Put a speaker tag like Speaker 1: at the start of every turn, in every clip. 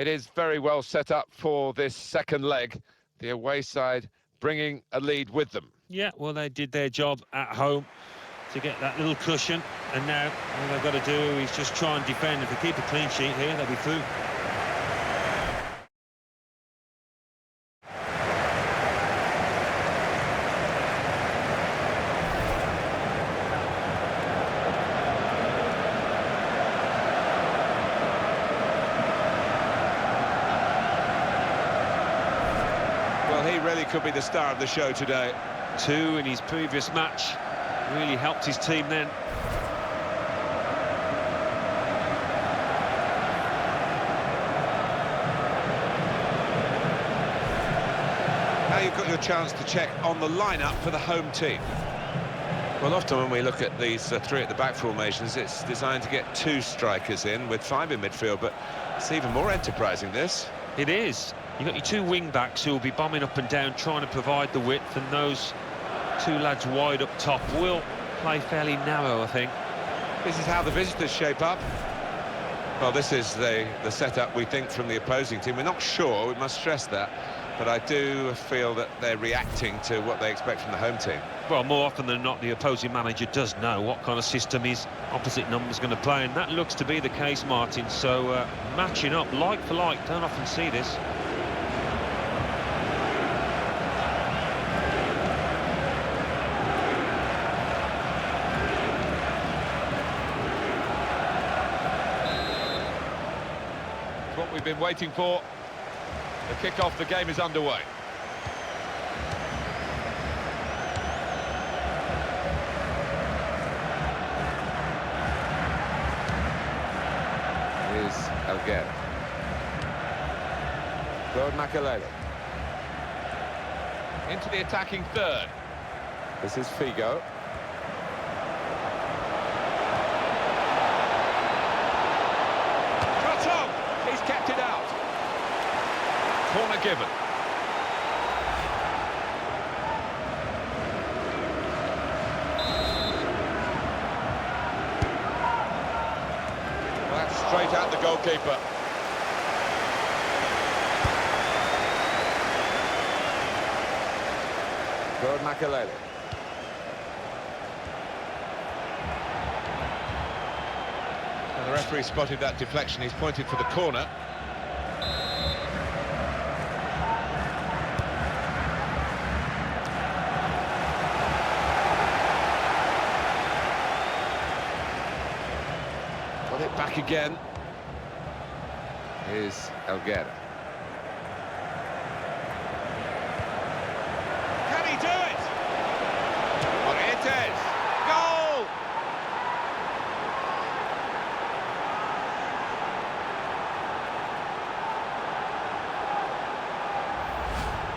Speaker 1: It is very well set up for this second leg. The away side bringing a lead with them.
Speaker 2: Yeah, well, they did their job at home to get that little cushion, and now all they've got to do is just try and defend. If they keep a clean sheet here, they'll be through.
Speaker 1: Well, he really could be the star of the show today.
Speaker 2: 2 in his previous match. Really helped his team then.
Speaker 1: Now you've got your chance to check on the lineup for the home team. Well, often when we look at these 3 at the back formations, it's designed to get 2 strikers in with 5 in midfield, but it's even more enterprising, this.
Speaker 2: It is. You've got your 2 wing-backs who will be bombing up and down, trying to provide the width, and those 2 lads wide up top will play fairly narrow, I think.
Speaker 1: This is how the visitors shape up. Well, this is the setup we think from the opposing team. We're not sure, we must stress that, but I do feel that they're reacting to what they expect from the home team.
Speaker 2: Well, more often than not, the opposing manager does know what kind of system his opposite number's going to play, and that looks to be the case, Martin. So, matching up like for like, don't often see this.
Speaker 1: What we've been waiting for. The kick-off, the game is underway. Here's Elguera. Makelele. Into the attacking third. This is Figo. He's kept it out. Corner given. Well, that's straight at the goalkeeper. Makelele. And the referee spotted that deflection. He's pointed for the corner. Got it back again. Here's Elguera. Can he do it? Quartas. Goal!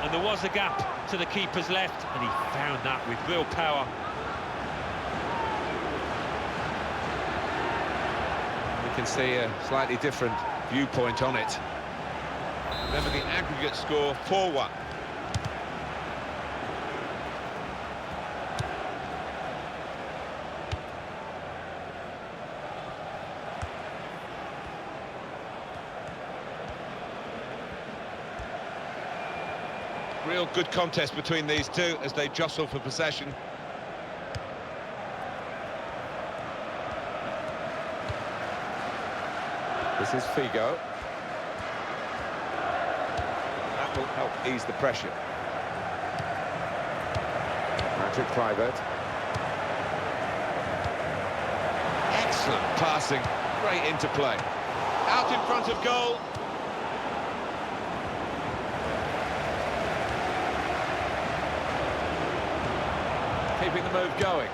Speaker 2: And there was a gap to the keeper's left, and he found that with real power.
Speaker 1: We can see a slightly different viewpoint on it. Remember the aggregate score, 4-1. Real good contest between these two as they jostle for possession. This is Figo. That will help ease the pressure. Patrick Kluivert. Excellent passing, great interplay. Out in front of goal. Keeping the move going.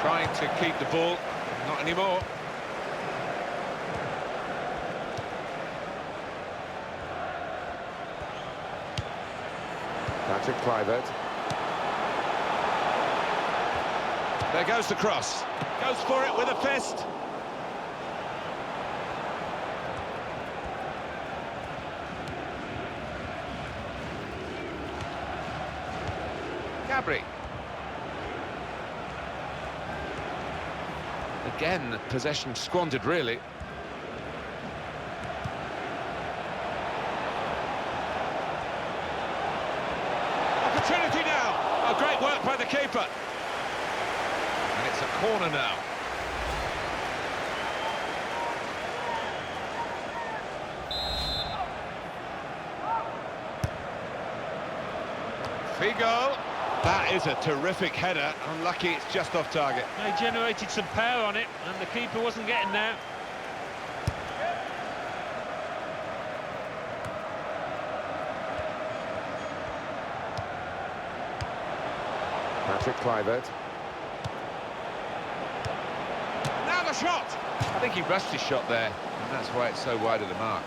Speaker 1: Trying to keep the ball, not anymore. Patrick Kluivert. There goes the cross. Goes for it with a fist. Gabri. Again, possession squandered, really. Opportunity now. Oh, great work by the keeper. And it's a corner now. Figo. That is a terrific header. Unlucky it's just off target.
Speaker 2: They generated some power on it, and the keeper wasn't getting there.
Speaker 1: Patrick Kluivert. Now the shot! I think he rushed his shot there, and that's why it's so wide of the mark.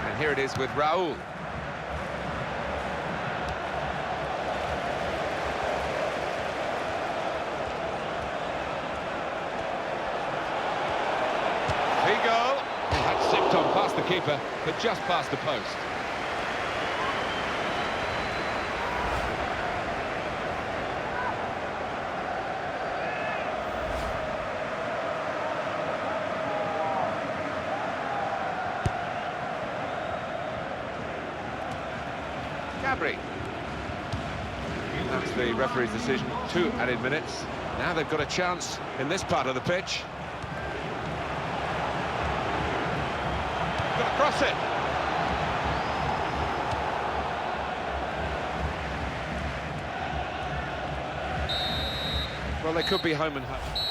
Speaker 1: And here it is with Raúl. Figo. That zipped on past the keeper, but just past the post. Gabri. That's the referee's decision. 2 added minutes. Now they've got a chance in this part of the pitch. Got to cross it. Well, they could be home and home.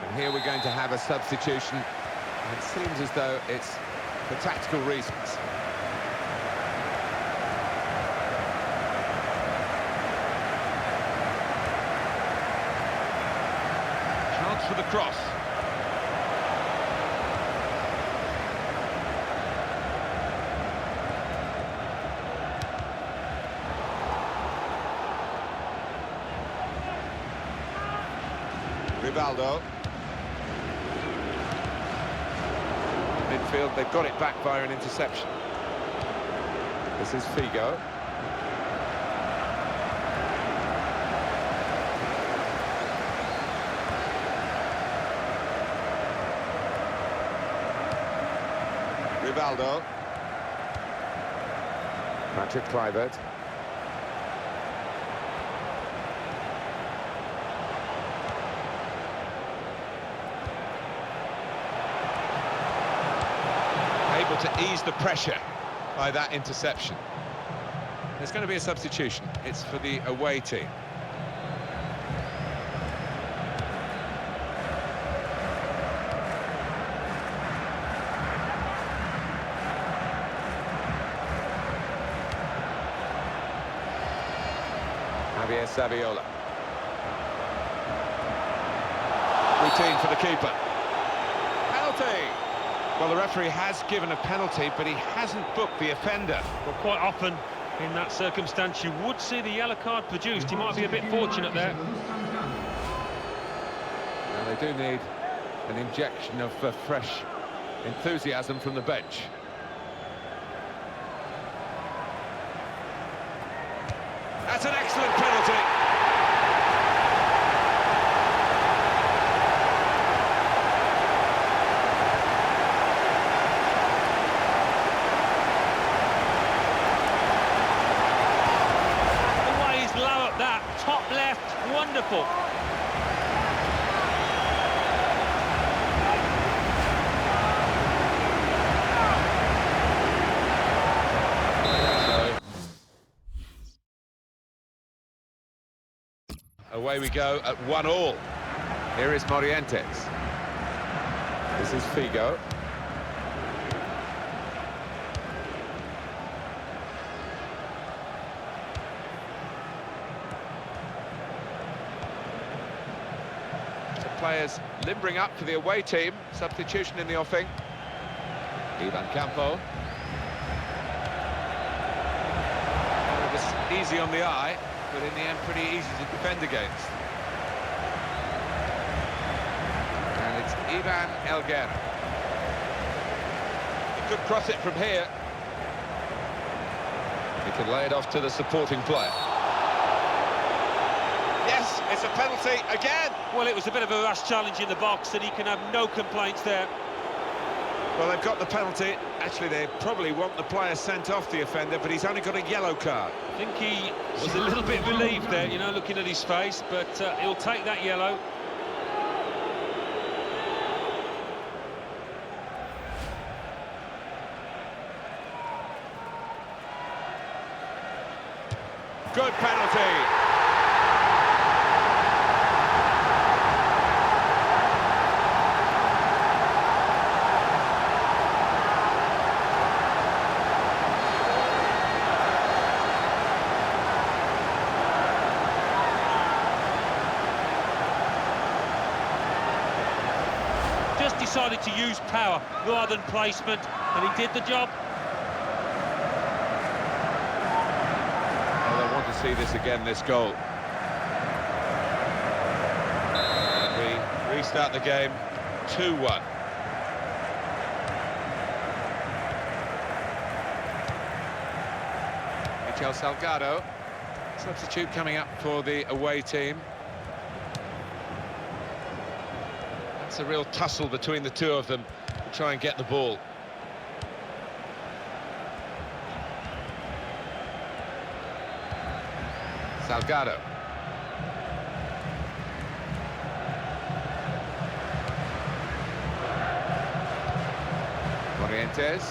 Speaker 1: And here we're going to have a substitution. It seems as though it's for tactical reasons. Chance for the cross. Rivaldo. Midfield, they've got it back via an interception. This is Figo. Rivaldo. Patrick Kluivert. Able to ease the pressure by that interception. There's going to be a substitution. It's for the away team. Javier Saviola. Routine for the keeper. Penalty! Well, the referee has given a penalty, but he hasn't booked the offender.
Speaker 2: Well, quite often in that circumstance, you would see the yellow card produced. He might be a bit fortunate there.
Speaker 1: Now, they do need an injection of fresh enthusiasm from the bench. That's an excellent penalty.
Speaker 2: Top left, wonderful.
Speaker 1: away we go at 1-1. Here is Morientes. This is Figo. The players limbering up for the away team. Substitution in the offing. Campo. It was easy on the eye, but in the end pretty easy to defend against. And it's Ivan Elguera. He could cross it from here. He can lay it off to the supporting player. Yes, it's a penalty again.
Speaker 2: Well, it was a bit of a rash challenge in the box, and he can have no complaints there.
Speaker 1: Well, they've got the penalty. Actually, they probably want the player sent off the offender, but he's only got a yellow card.
Speaker 2: I think he was a little bit relieved there, you know, looking at his face, but he'll take that yellow.
Speaker 1: Good penalty.
Speaker 2: Decided to use power rather than placement, and he did the job.
Speaker 1: Well, I want to see this again, this goal. And we restart the game 2-1. Michel Salgado, substitute coming up for the away team. It's a real tussle between the two of them to try and get the ball. Salgado. Morientes.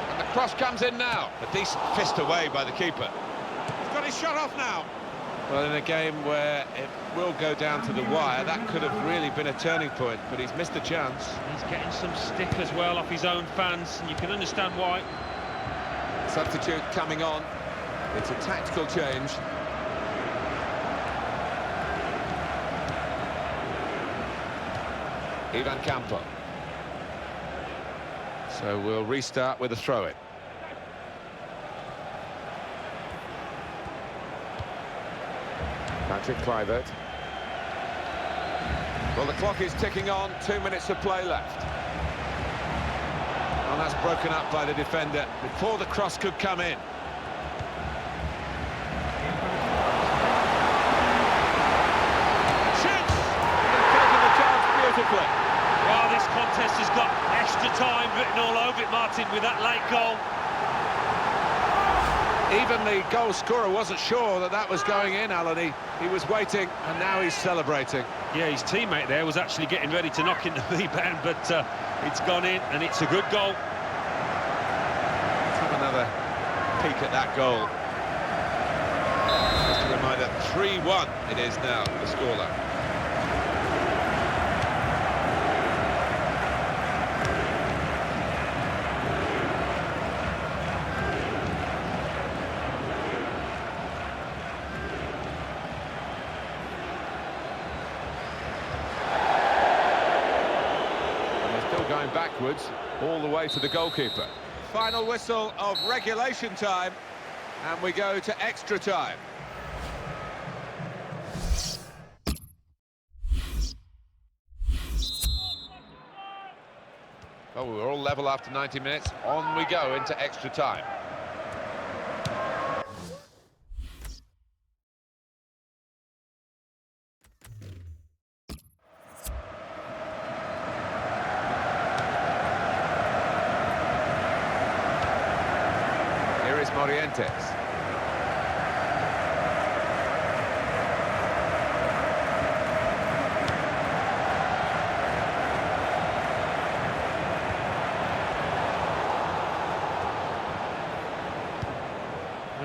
Speaker 1: And the cross comes in now. A decent fist away by the keeper. He's got his shot off now. Well, in a game where it will go down to the wire, that could have really been a turning point, but he's missed a chance.
Speaker 2: He's getting some stick as well off his own fans, and you can understand why.
Speaker 1: Substitute coming on. It's a tactical change. Ivan Campo. So we'll restart with a throw-in. Patrick Kluivert. Well, the clock is ticking on, 2 minutes of play left. And that's broken up by the defender before the cross could come in. Shoots! They've taken the chance beautifully.
Speaker 2: Well, this contest has got extra time written all over it, Martin, with that late goal.
Speaker 1: Even the goal scorer wasn't sure that that was going in, Alan. He was waiting, and now he's celebrating.
Speaker 2: Yeah, his teammate there was actually getting ready to knock in the rebound, but it's gone in, and it's a good goal.
Speaker 1: Let's have another peek at that goal. Just a reminder, 3-1 it is now, the scoreline. Going backwards all the way to the goalkeeper. Final whistle of regulation time, and we go to extra time. Well, we're all level after 90 minutes. On we go into extra time. Morientes.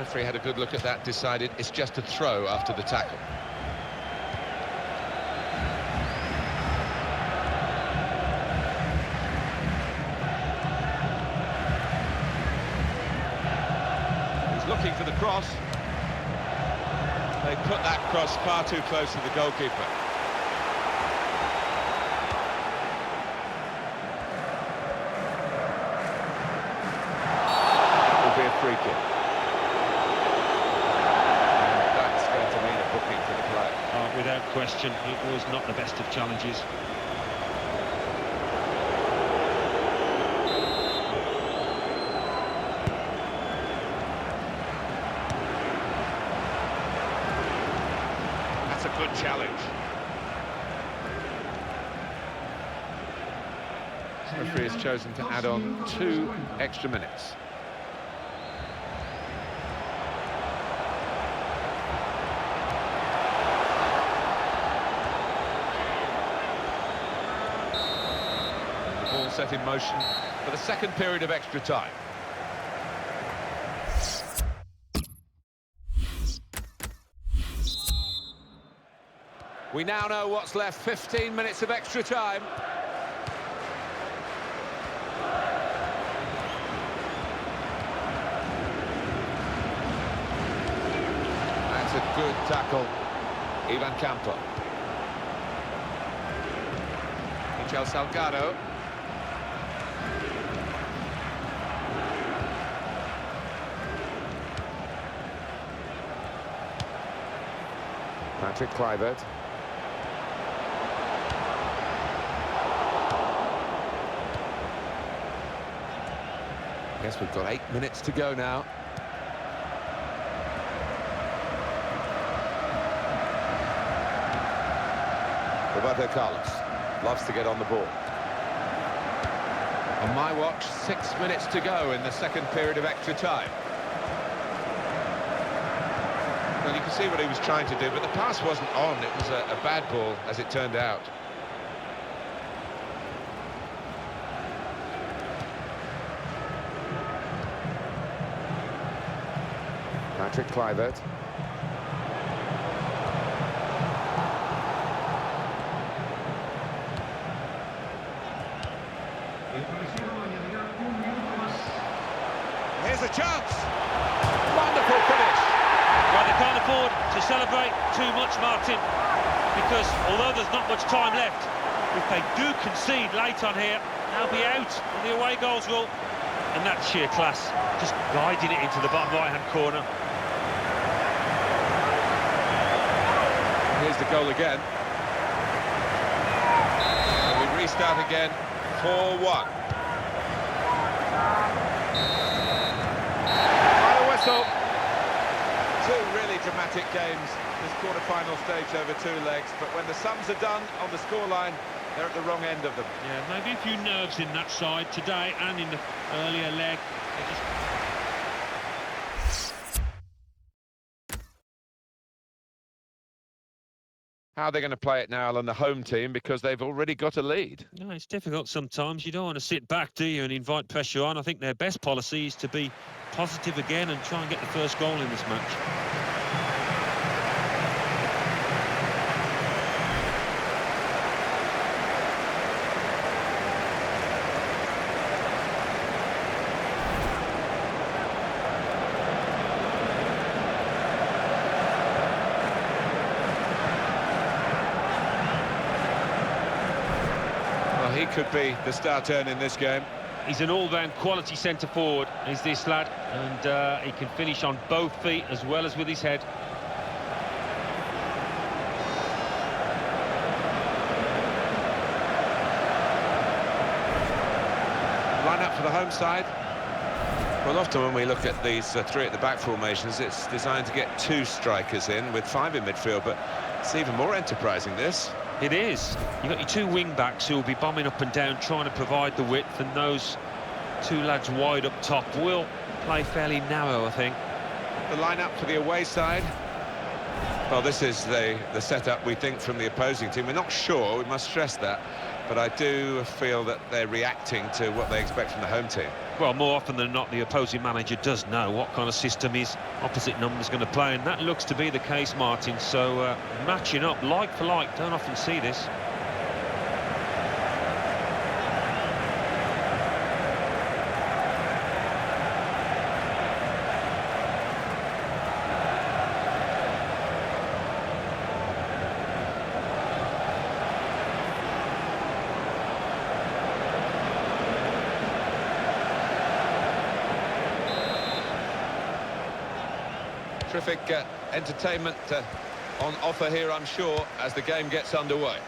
Speaker 1: Referee had a good look at that, decided it's just a throw after the tackle. He's looking for the cross. They put that cross far too close to the goalkeeper. It will be a free kick. And that's going to mean a booking for the player.
Speaker 2: Oh, without question, it was not the best of challenges.
Speaker 1: That's a good challenge. The referee has chosen to add on 2 extra minutes. The ball set in motion for the second period of extra time. We now know what's left, 15 minutes of extra time. That's a good tackle, campo. Michel Salgado. Patrick Kluivert. Yes, we've got 8 minutes to go now. Roberto Carlos loves to get on the ball. On my watch, 6 minutes to go in the second period of extra time. Well, you can see what he was trying to do, but the pass wasn't on. It was a bad ball, as it turned out. Patrick Kluivert. Here's a chance! Wonderful finish!
Speaker 2: Well, they can't afford to celebrate too much, Martin, because although there's not much time left, if they do concede late on here, they'll be out on the away goals rule. And that's sheer class, just guiding it into the bottom right-hand corner.
Speaker 1: Here's the goal again. And we restart again, 4-1. Final whistle. 2 really dramatic games, this quarter-final stage over 2 legs, but when the sums are done on the scoreline, they're at the wrong end of them.
Speaker 2: Yeah, maybe a few nerves in that side today and in the earlier leg.
Speaker 1: How are they going to play it now on the home team, because they've already got a lead?
Speaker 2: No, it's difficult sometimes. You don't want to sit back, do you, and invite pressure on. I think their best policy is to be positive again and try and get the first goal in this match.
Speaker 1: He could be the star turn in this game.
Speaker 2: He's an all-round quality centre-forward, is this lad, and he can finish on both feet as well as with his head.
Speaker 1: Line up for the home side. Well, often when we look at these 3 at the back formations, it's designed to get 2 strikers in with 5 in midfield, but it's even more enterprising, this.
Speaker 2: It is. You've got your 2 wing-backs who will be bombing up and down, trying to provide the width, and those 2 lads wide up top will play fairly narrow, I think.
Speaker 1: The line-up for the away side. Well, this is the setup, we think, from the opposing team. We're not sure, we must stress that, but I do feel that they're reacting to what they expect from the home team.
Speaker 2: Well, more often than not, the opposing manager does know what kind of system his opposite number's going to play, and that looks to be the case, Martin. So matching up like for like, don't often see this.
Speaker 1: Terrific entertainment on offer here, I'm sure, as the game gets underway.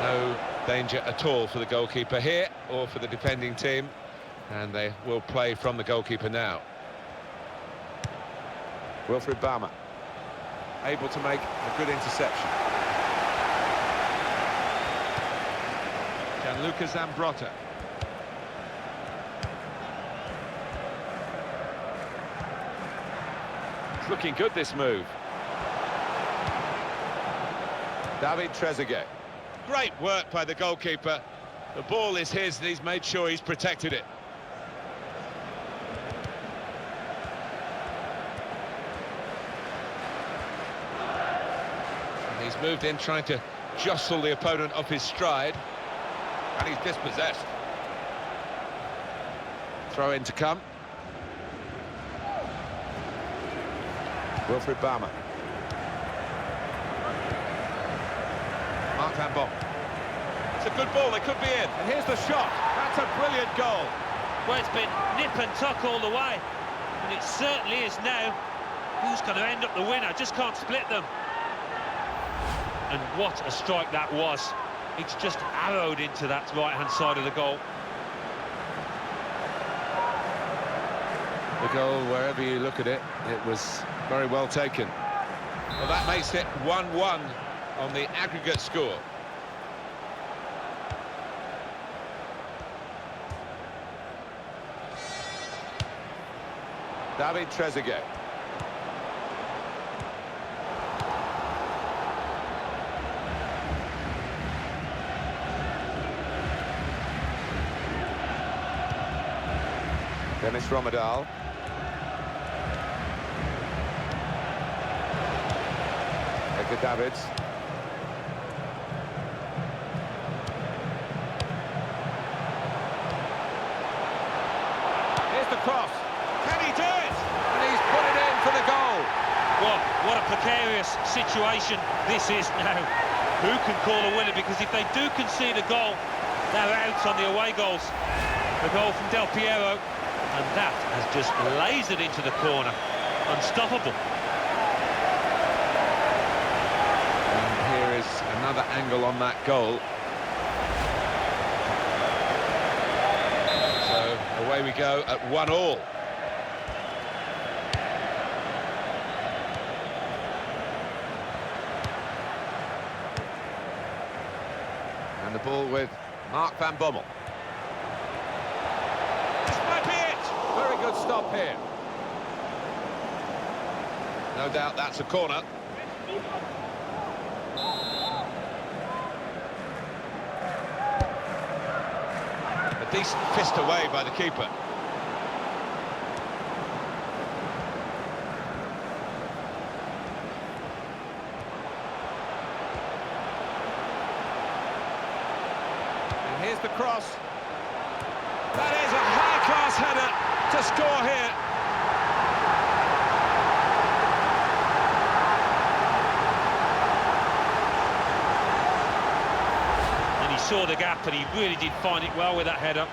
Speaker 1: No danger at all for the goalkeeper here, or for the defending team, and they will play from the goalkeeper now. Wilfried Bama, able to make a good interception. Gianluca Zambrotta. It's looking good, this move. David Trezeguet. Great work by the goalkeeper. The ball is his and he's made sure he's protected it. He's moved in, trying to jostle the opponent off his stride, and he's dispossessed. Throw in to come. Wilfried Bama. Mark van Bommel. It's a good ball, they could be in. And here's the shot. That's a brilliant goal.
Speaker 2: Well, it's been nip and tuck all the way, and it certainly is now. Who's going to end up the winner? Just can't split them. And what a strike that was. It's just arrowed into that right-hand side of the goal.
Speaker 1: The goal, wherever you look at it, it was very well taken. Well, that makes it 1-1 on the aggregate score. David Trezeguet. Dennis Romadal. Edgar Davids. Here's the cross. Can he do it? And he's put it in for the goal.
Speaker 2: Well, what a precarious situation this is now. Who can call a winner? Because if they do concede a goal, they're out on the away goals. The goal from Del Piero. And that has just lasered into the corner. Unstoppable.
Speaker 1: And here is another angle on that goal. So away we go at 1-1. And the ball with Mark van Bommel. Very good stop here. No doubt that's a corner. A decent fist away by the keeper. And here's the cross. That is a high-class header to score here.
Speaker 2: And he saw the gap and he really did find it well with that header.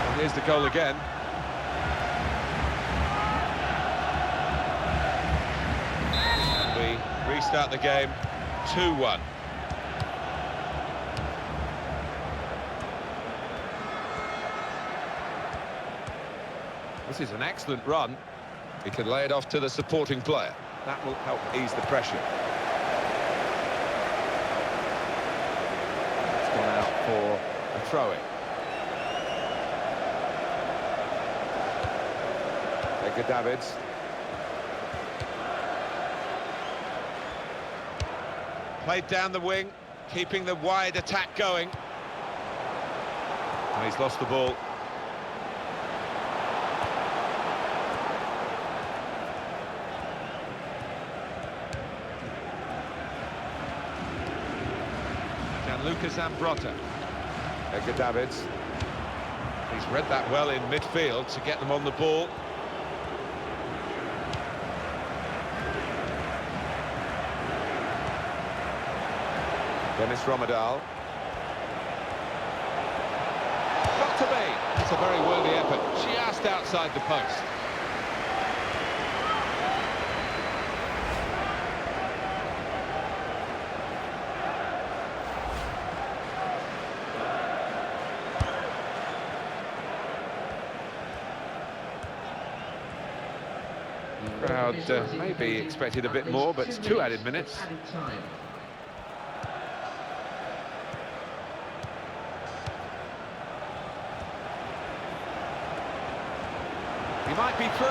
Speaker 1: And here's the goal again. And we restart the game 2-1. This is an excellent run. He can lay it off to the supporting player. That will help ease the pressure. for a throw-in. Davids. Played down the wing, keeping the wide attack going. And he's lost the ball. Lucas Ambrota. Davids. He's read that well in midfield to get them on the ball. Dennis Romadal. Got to be. It's a very worthy effort. Just outside the post. Crowd maybe expected a bit more, but it's 2 added minutes. He might be through.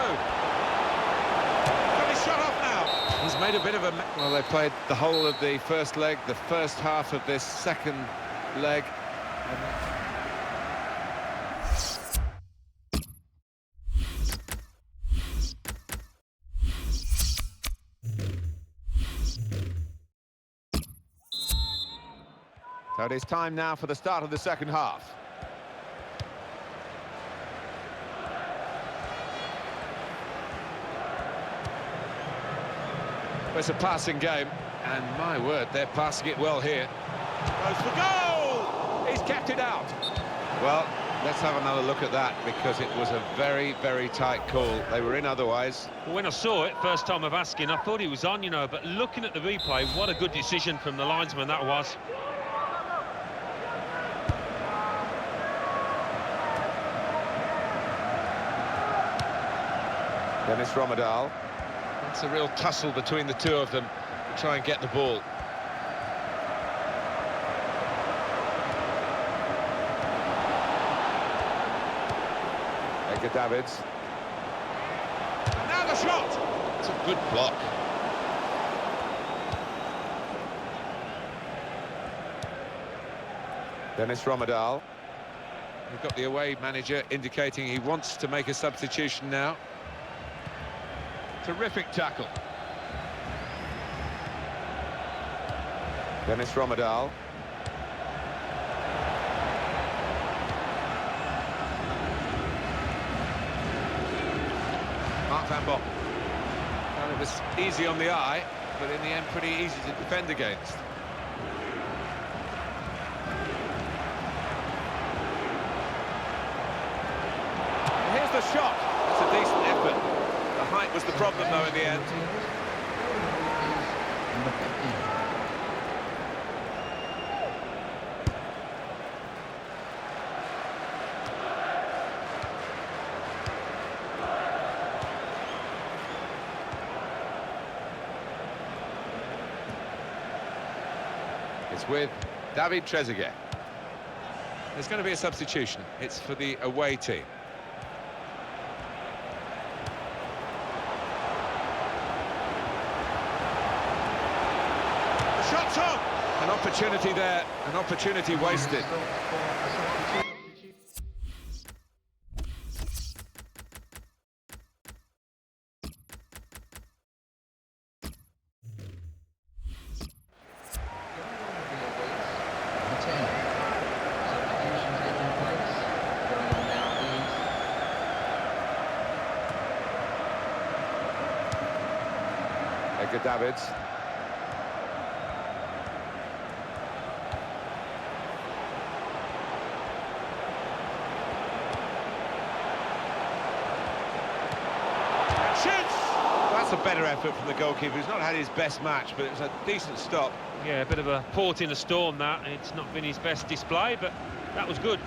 Speaker 1: Got his shot off now. He's made a bit of a... Well, they played the whole of the first leg, the first half of this second leg. So it is time now for the start of the second half. It's a passing game, and my word, they're passing it well here. Goes for goal! He's kept it out. Well, let's have another look at that, because it was a very, very tight call. They were in otherwise.
Speaker 2: Well, when I saw it, first time of asking, I thought he was on, you know, but looking at the replay, what a good decision from the linesman that was.
Speaker 1: Dennis Romadal. It's a real tussle between the two of them to try and get the ball. Davids. And now the shot! It's a good block. Dennis Romadal. We've got the away manager indicating he wants to make a substitution now. Terrific tackle. Dennis Romadal. Mark van Bommel. Well, it was easy on the eye, but in the end pretty easy to defend against. And here's the shot. It's a decent effort. The height was the problem, though, in the end. It's with David Trezeguet. There's going to be a substitution. It's for the away team. Shots on! An opportunity there, an opportunity wasted. Davids. That's a better effort from the goalkeeper. He's not had his best match, but it was a decent stop.
Speaker 2: Yeah, a bit of a port in a storm, that. It's not been his best display, but that was good.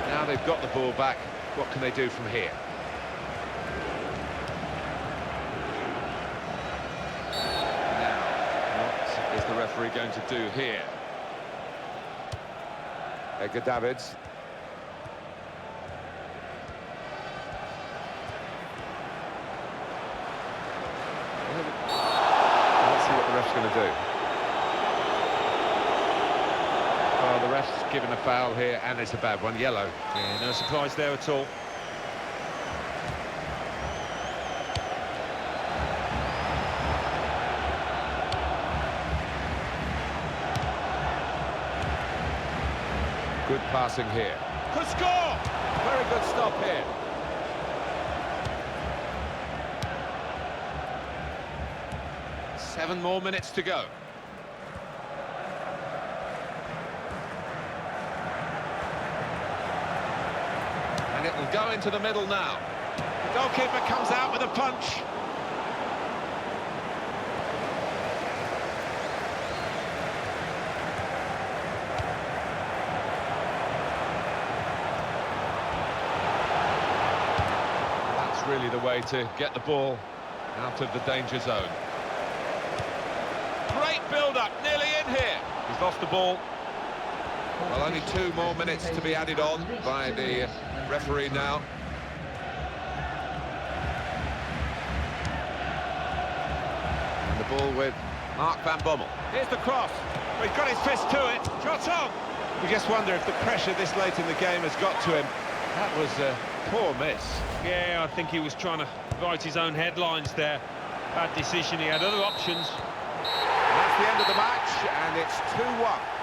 Speaker 1: Now they've got the ball back. What can they do from here?
Speaker 3: referee going to do here?
Speaker 1: Edgar Davids. Let's see what the ref's going to do. Well, the ref's given a foul here, and it's a bad one, yellow.
Speaker 2: Yeah, no surprise there at all.
Speaker 1: Good passing here. Could score! Very good stop here. Seven more minutes to go. And it will go into the middle now. The goalkeeper comes out with a punch. Really the way to get the ball out of the danger zone. Great build-up, nearly in here. He's lost the ball. Well, only 2 more minutes to be added on by the referee now. And the ball with Mark van Bommel. Here's the cross. Well, he's got his fist to it. Shot on! You just wonder if the pressure this late in the game has got to him. That was a poor miss.
Speaker 2: Yeah, I think he was trying to write his own headlines there. Bad decision, he had other options.
Speaker 1: And that's the end of the match, and it's 2-1.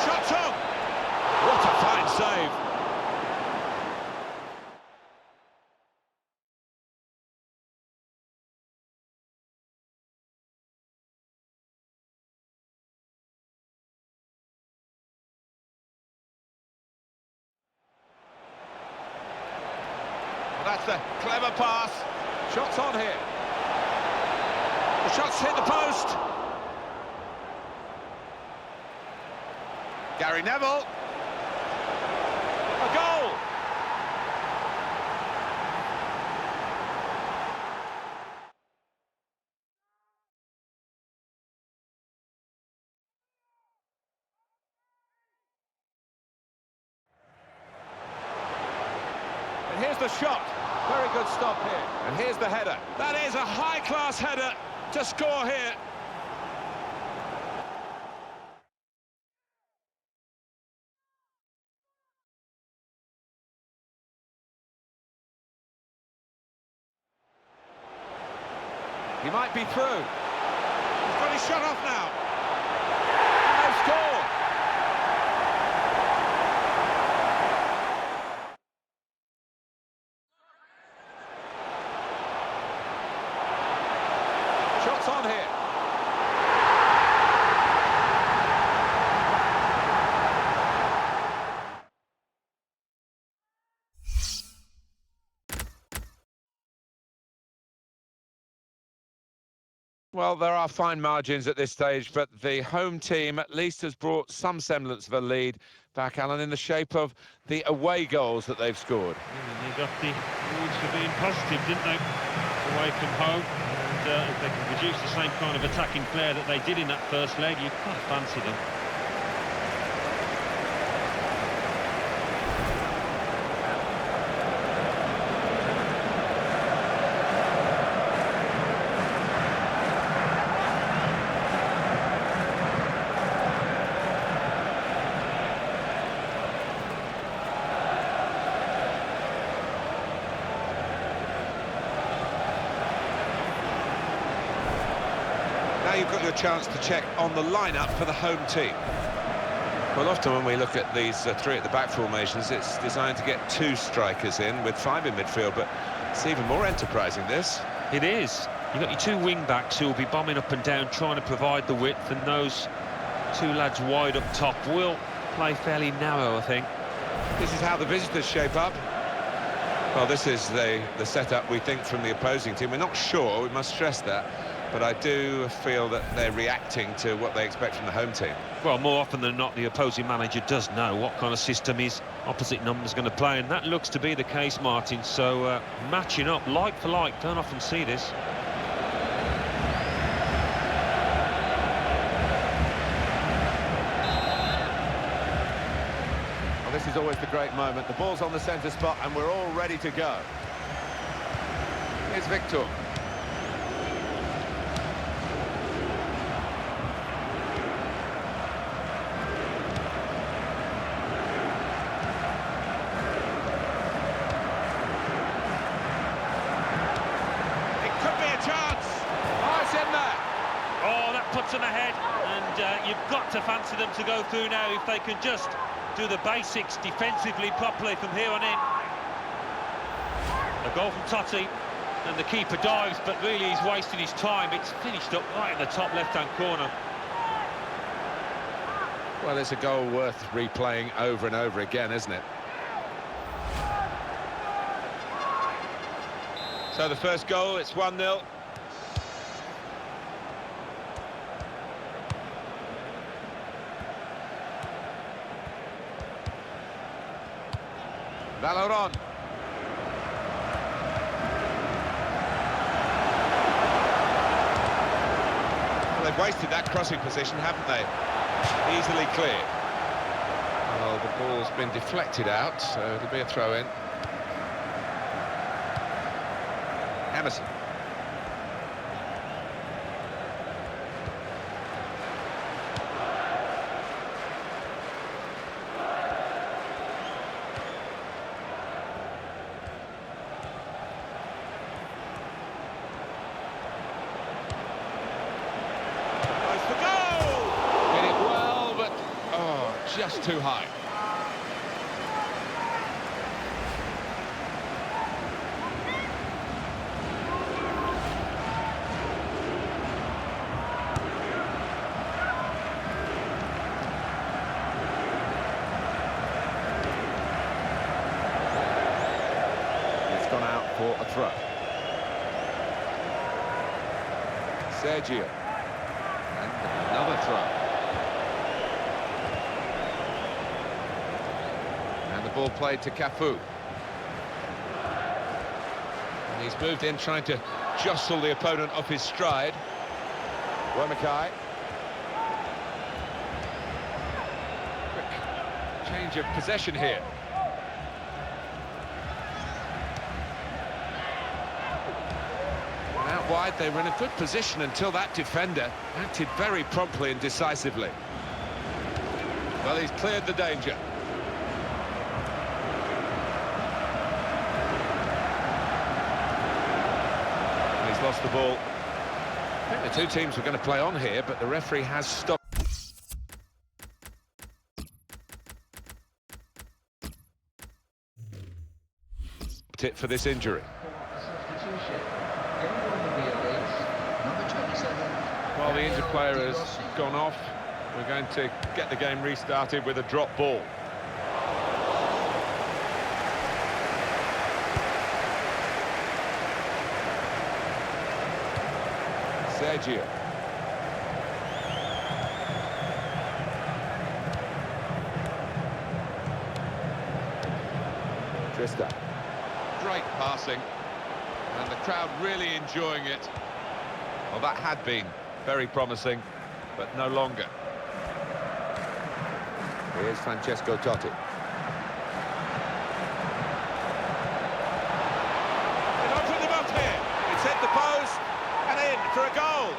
Speaker 1: Shot's on! What a fine save! Well, that's a clever pass. Shot's on here. The shot's hit the post. Gary Neville. A goal! And here's the shot. Very good stop here. And here's the header. That is a high-class header to score here. He might be through. He's got his shot off now. And they've scored. Shots on here. Well, there are fine margins at this stage, but the home team at least has brought some semblance of a lead back, Alan, in the shape of the away goals that they've scored.
Speaker 2: Yeah, they got the awards for being positive, didn't they? Away from home. And if they can produce the same kind of attacking flair that they did in that first leg, you can't fancy them.
Speaker 1: Now you've got your chance to check on the lineup for the home team. Well, often when we look at these 3 at the back formations, it's designed to get 2 strikers in with 5 in midfield, but it's even more enterprising, this.
Speaker 2: It is. You've got your two wing-backs who will be bombing up and down, trying to provide the width, and those two lads wide up top will play fairly narrow, I think.
Speaker 1: This is how the visitors shape up. Well, this is the setup we think from the opposing team. We're not sure, we must stress that, but I do feel that they're reacting to what they expect from the home team.
Speaker 2: Well, more often than not, the opposing manager does know what kind of system his opposite number's going to play, and that looks to be the case, Martin. So, matching up like for like, don't often see this.
Speaker 1: Well, this is always the great moment. The ball's on the centre spot, and we're all ready to go. Here's Victor.
Speaker 2: Puts them ahead, and you've got to fancy them to go through now if they can just do the basics defensively properly from here on in. A goal from Totti, and the keeper dives, but really he's wasting his time. It's finished up right in the top left-hand corner.
Speaker 1: Well, it's a goal worth replaying over and over again, isn't it? So the first goal, it's 1-0. Verón. Well, they've wasted that crossing position, haven't they? Easily cleared. Well, the ball's been deflected out, so it'll be a throw-in. Emerson. Just too high. It's gone out for a throw. Sergio. And another throw. The ball played to Cafu. And he's moved in trying to jostle the opponent off his stride. Wormakai. Quick change of possession here. And out wide, they were in a good position until that defender acted very promptly and decisively. Well, he's cleared the danger. Lost the ball. I think the two teams were going to play on here, but the referee has stopped it for this injury. While the injured player has gone off, we're going to get the game restarted with a drop ball. Sergio. Trista. Great passing, and the crowd really enjoying it. Well, that had been very promising, but no longer. Here's Francesco Totti. They don't put them up here. It's hit the post. And in for a goal.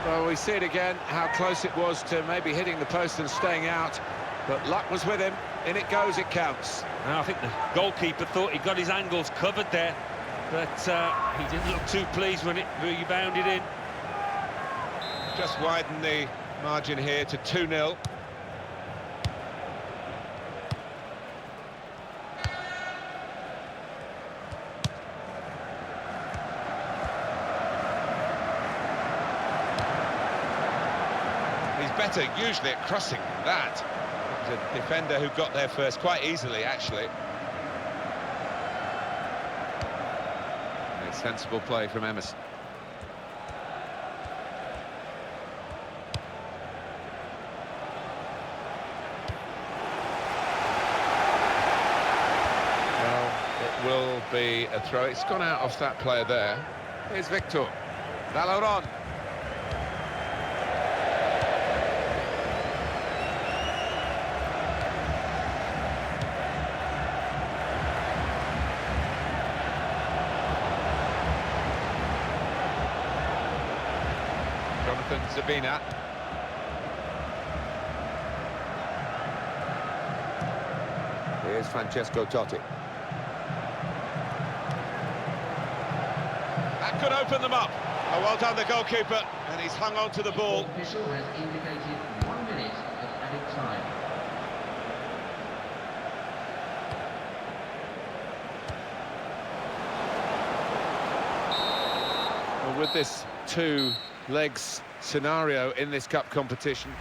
Speaker 1: Well, we see it again, how close it was to maybe hitting the post and staying out, but luck was with him. In it goes, it counts.
Speaker 2: Now, I think the goalkeeper thought he got his angles covered there, but he didn't look too pleased when it rebounded in.
Speaker 1: Just widen the margin here to 2-0. better usually at crossing than that. It was a defender who got there first quite easily, actually. A sensible play from Emerson. Well, it will be a throw. It's gone out off that player there. Here's Victor. Verón. Zabina. Here's Francesco Totti. That could open them up. Oh, well done, the goalkeeper, and he's hung on to the ball.
Speaker 3: The official has indicated 1 minute of added time.
Speaker 1: Well, with this two legs scenario in this cup competition,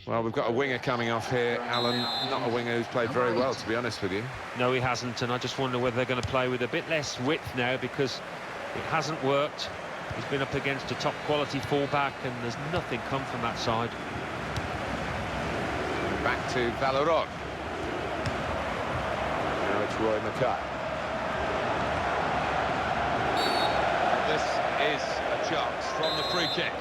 Speaker 1: well, we've got a winger coming off here, Alan. Not a winger who's played very well, to be honest with you.
Speaker 2: No, he hasn't, and I just wonder whether they're going to play with a bit less width now, because it hasn't worked. He's been up against a top-quality fullback, and there's nothing come from that side.
Speaker 1: Back to Verón. Now it's Roy Mackay. This is a chance from the free kick.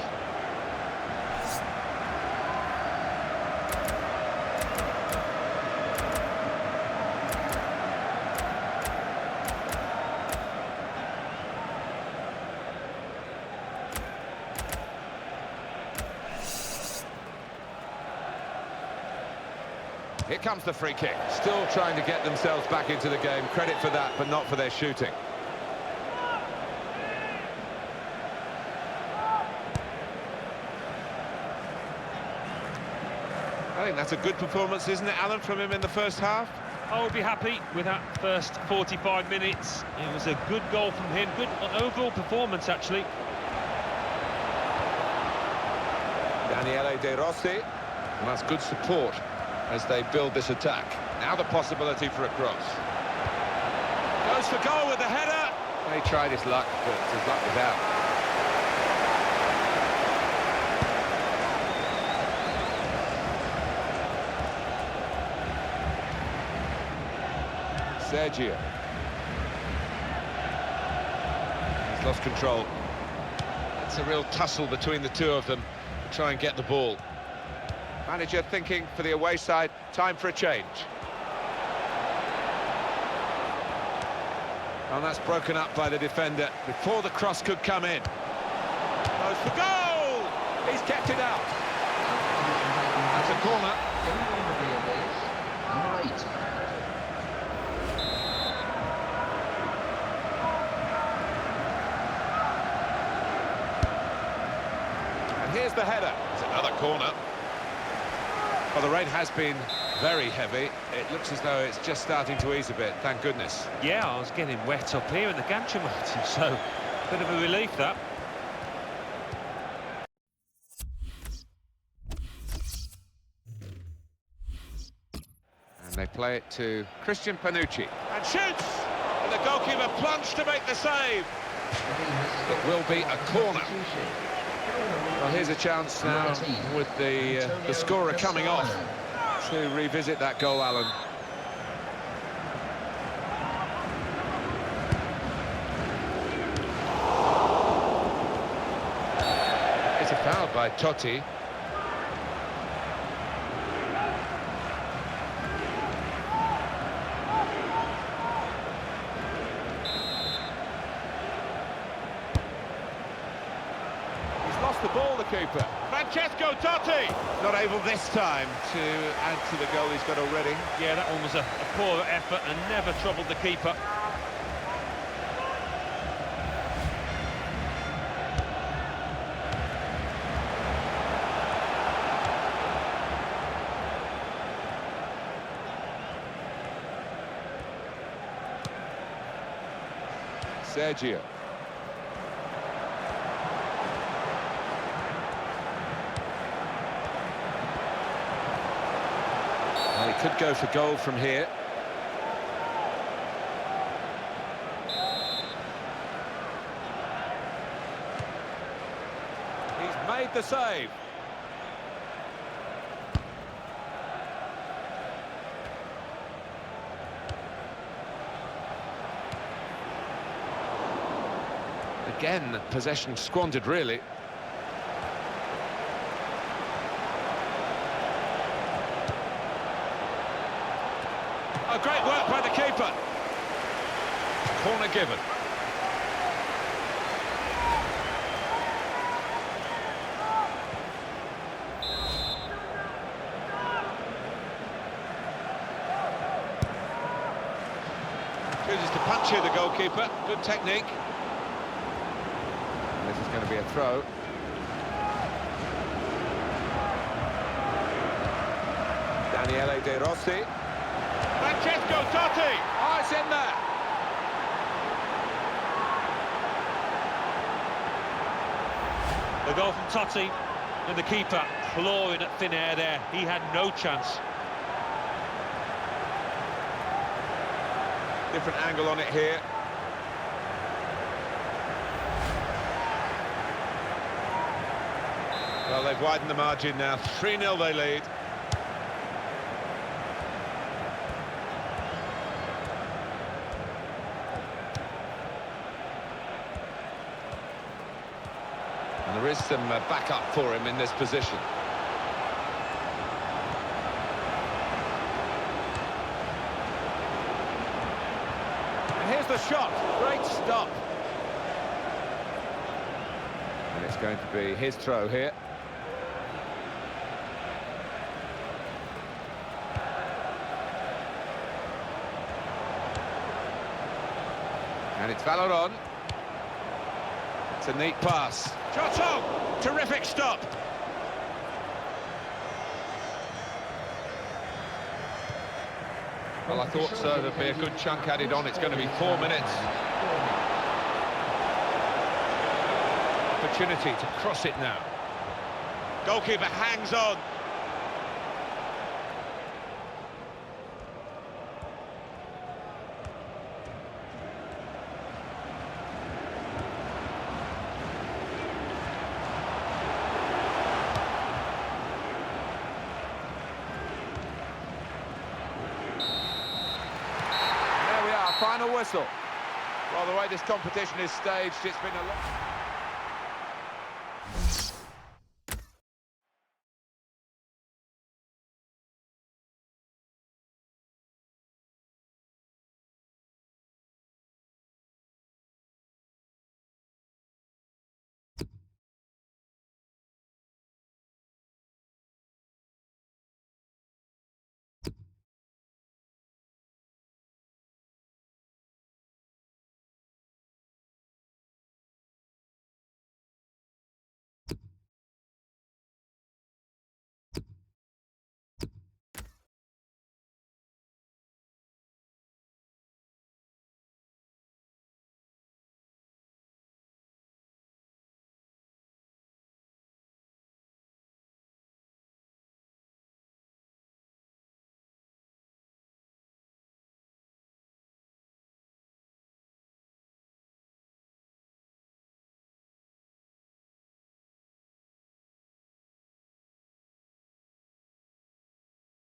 Speaker 1: Here comes the free kick. Still trying to get themselves back into the game. Credit for that, but not for their shooting. I think that's a good performance, isn't it, Alan, from him in the first half?
Speaker 2: I would be happy with that first 45 minutes. It was a good goal from him. Good overall performance, actually.
Speaker 1: Daniele De Rossi. And that's good support as they build this attack. Now the possibility for a cross. Goes for goal with the header. He tried his luck, but his luck was out. Sergio. He's lost control. It's a real tussle between the two of them to try and get the ball. Manager thinking for the away side, time for a change. And that's broken up by the defender before the cross could come in. Goes for goal! He's kept it out. That's a corner.
Speaker 3: Number 8.
Speaker 1: And here's the header. It's another corner. Well, the rain has been very heavy. It looks as though it's just starting to ease a bit, thank goodness.
Speaker 2: Yeah, I was getting wet up here in the gantry, Martin, so bit of a relief, that.
Speaker 1: And they play it to Christian Panucci. And shoots! And the goalkeeper plunged to make the save. It will be a corner. Well, here's a chance now with the scorer coming off to revisit that goal, Alan. It's a foul by Totti. lost the ball, the keeper.
Speaker 2: Francesco Totti!
Speaker 1: Not able this time to add to the goal he's got already.
Speaker 2: Yeah, that one was a poor effort and never troubled the keeper.
Speaker 1: Sergio. Well, he could go for goal from here. He's made the save. Again, possession squandered, really. Oh, great work by the keeper. Corner given. Chooses to punch here, the goalkeeper. Good technique. This is going to be a throw. Daniele De Rossi.
Speaker 2: Francesco Totti!
Speaker 1: Oh, it's in there!
Speaker 2: The goal from Totti, and the keeper clawing at thin air there. He had no chance.
Speaker 1: Different angle on it here. Well, they've widened the margin now. 3-0 they lead. And there is some backup for him in this position. And here's the shot. Great stop. And it's going to be his throw here. And it's Verón. It's a neat pass. Giotto! Terrific stop. Well, I thought so. There'd be a good chunk added on. It's going to be 4 minutes. Opportunity to cross it now. Goalkeeper hangs on. Final whistle. Well, the way this competition is staged, it's been a long...